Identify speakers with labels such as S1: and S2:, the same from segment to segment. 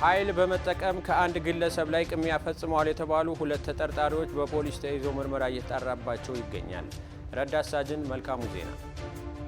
S1: ኃይል በመጠቀም ከአንድ ግለሰብ ላይ ቅሚያ ፈጽመዋል የተባሉ ሁለት ተጠርጣሪዎች በፖሊስ ተይዞ ምርመራ እየተጣራባቸው ይገኛል። ረዳት ሳጅን መልካሙ ዜና።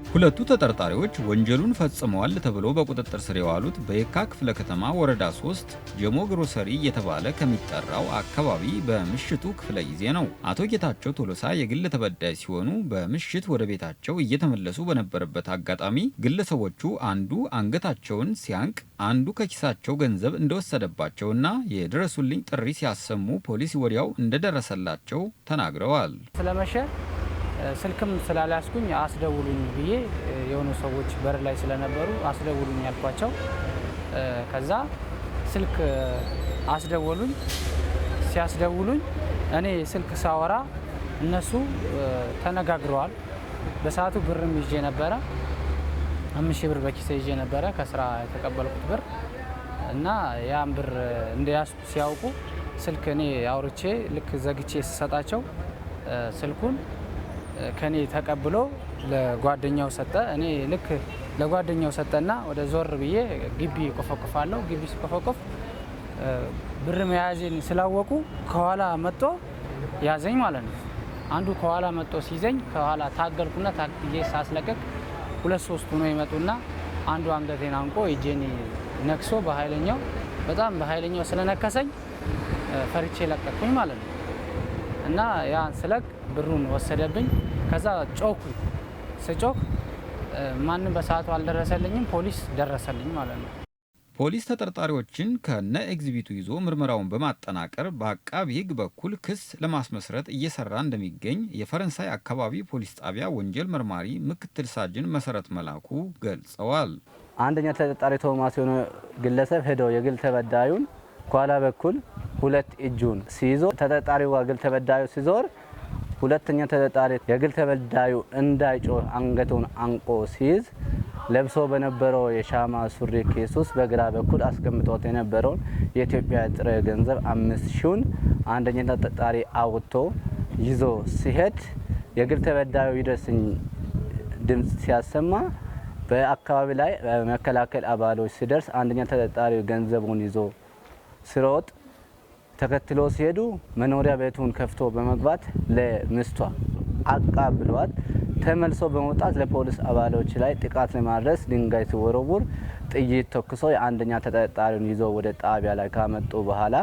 S2: ሁለቱ ተጠርጣሪዎች ወንጀሉን ፈጽመዋል ተብሎ በቁጥጥር ስር የዋሉት በየካ ክፍለ ከተማ ወረዳ 3 ጀሞ ግሮሰሪ እየተባለ ከሚጠራው አካባቢ በምሽቱ ክፍለ ጊዜ ነው። አቶ ጌታቸው ቶሎሳ የግል ተበዳይ ሲሆኑ በምሽት ወደ ቤታቸው እየተመለሱ በነበረበት አጋጣሚ ግለሰቦቹ አንዱ አንገታቸውን ሲያንቅ፣ አንዱ ከኪሳቸው ገንዘብ እንደወሰደባቸውና የድረሱልኝ ጥሪ ሲያሰሙ ፖሊስ ወዲያው እንደደረሰላቸው ተናግረዋል።
S3: ስለመሸ ስልክም ስላላስኩኝ አስደውሉኝ ብዬ የሆኑ ሰዎች በር ላይ ስለነበሩ አስደውሉኝ ያልኳቸው። ከዛ ስልክ አስደውሉኝ። ሲያስደውሉኝ እኔ ስልክ ሳወራ እነሱ ተነጋግረዋል። በሰዓቱ ብርም ይዤ ነበረ፣ 5000 ብር በኪሴ ይዤ ነበረ ከስራ የተቀበልኩት ብር እና ያን ብር እንደያዝኩ ሲያውቁ ስልክ እኔ አውርቼ ልክ ዘግቼ ስሰጣቸው ስልኩን ከኔ ተቀብሎ ለጓደኛው ሰጠ። እኔ ልክ ለጓደኛው ሰጠና ወደ ዞር ብዬ ግቢ ቆፈቆፋለሁ። ግቢ ሲቆፈቆፍ ብር መያዜን ስላወቁ ከኋላ መጥቶ ያዘኝ ማለት ነው። አንዱ ከኋላ መጥቶ ሲይዘኝ ከኋላ ታገልኩና ታክዬ ሳስለቀቅ ሁለት ሶስት ሆኖ ይመጡና አንዱ አንገቴን አንቆ እጄን ነክሶ በጣም በኃይለኛው ስለነከሰኝ ፈርቼ ለቀቅኩኝ ማለት ነው። እና ያን ስለቅ ብሩን ወሰደብኝ። ከዛ ጮኩ። ስጮክ ማንም በሰዓቱ አልደረሰልኝም። ፖሊስ ደረሰልኝ ማለት ነው።
S2: ፖሊስ ተጠርጣሪዎችን ከነ ኤግዚቢቱ ይዞ ምርመራውን በማጠናቀር በአቃቢ ሕግ በኩል ክስ ለማስመስረት እየሰራ እንደሚገኝ የፈረንሳይ አካባቢ ፖሊስ ጣቢያ ወንጀል መርማሪ ምክትል ሳጅን መሰረት መላኩ ገልጸዋል።
S4: አንደኛ ተጠርጣሪ ቶማስ የሆነ ግለሰብ ሄዶ የግል ተበዳዩን ኋላ በኩል ሁለት እጁን ሲይዞ ተጠርጣሪው ግል ተበዳዩ ሲዞር ሁለተኛ ተጠርጣሪ የግል ተበዳዩ እንዳይጮህ አንገቱን አንቆ ሲይዝ ለብሶ በነበረው የሻማ ሱሪ ኬስ ውስጥ በግራ በኩል አስቀምጦት የነበረውን የኢትዮጵያ ጥሬ ገንዘብ 5000ን አንደኛ ተጠርጣሪ አውጥቶ ይዞ ሲሄድ የግል ተበዳዩ ይደርስኝ ድምጽ ሲያሰማ በአካባቢ ላይ መከላከል አባሎች ሲደርስ አንደኛ ተጠርጣሪ ገንዘቡን ይዞ ሲሮጥ ተከትሎ ሲሄዱ መኖሪያ ቤቱን ከፍቶ በመግባት ለምስቷ አቃብሏት ተመልሶ በመውጣት ለፖሊስ አባሎች ላይ ጥቃት ለማድረስ ድንጋይ ሲወረውር ጥይት ተኩሶ የአንደኛ ተጠርጣሪውን ይዞ ወደ ጣቢያ ላይ ካመጡ በኋላ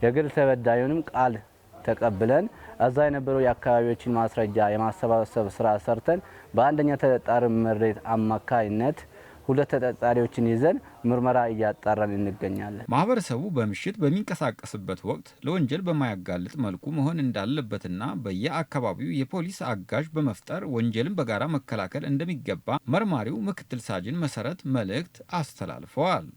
S4: የግል ተበዳዩንም ቃል ተቀብለን እዛ የነበሩ የአካባቢዎችን ማስረጃ የማሰባሰብ ስራ ሰርተን በአንደኛ ተጠርጣሪ መሬት አማካይነት ሁለት ተጠርጣሪዎችን ይዘን ምርመራ እያጣራን እንገኛለን።
S2: ማህበረሰቡ በምሽት በሚንቀሳቀስበት ወቅት ለወንጀል በማያጋልጥ መልኩ መሆን እንዳለበትና በየአካባቢው የፖሊስ አጋዥ በመፍጠር ወንጀልን በጋራ መከላከል እንደሚገባ መርማሪው ምክትል ሳጅን መሰረት መልእክት አስተላልፈዋል።